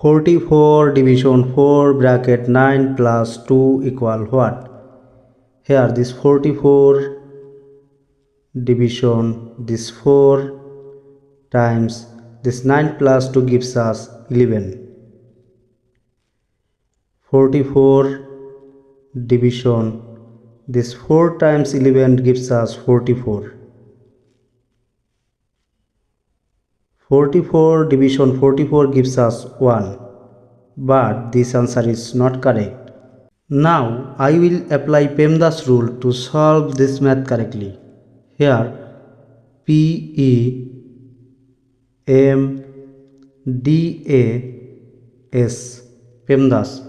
44 division 4 bracket 9 plus 2 equal what? Here this 44 division this 4 times this 9 plus 2 gives us 11. 44 division this 4 times 11 gives us 44. 44 division 44 gives us 1, but this answer is not correct. Now I will apply Pemdas rule to solve this math correctly. Here P-E-M-D-A-S, Pemdas.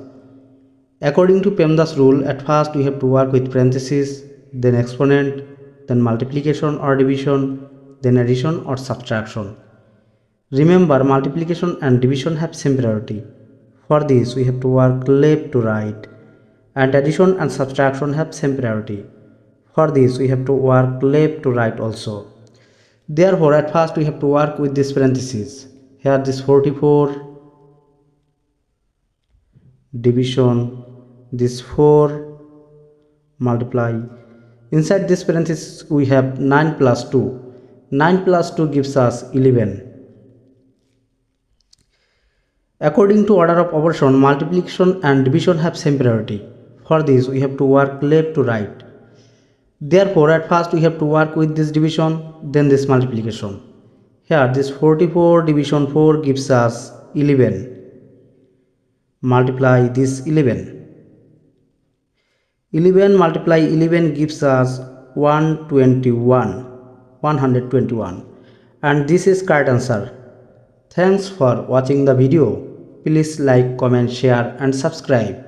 According to Pemdas rule, at first we have to work with parentheses, then exponent, then multiplication or division, then addition or subtraction. Remember, multiplication and division have same priority. For this, we have to work left to right, and addition and subtraction have same priority. For this, we have to work left to right also. Therefore, at first we have to work with this parentheses. Here this 44 division this 4 multiply. Inside this parenthesis we have 9 plus 2. 9 plus 2 gives us 11. According to order of operation, multiplication and division have same priority. For this, we have to work left to right. Therefore, at first we have to work with this division, then this multiplication. Here, this 44 division 4 gives us 11. Multiply this 11. 11 multiply 11 gives us 121. And this is correct answer. Thanks for watching the video. Please like, comment, share and subscribe.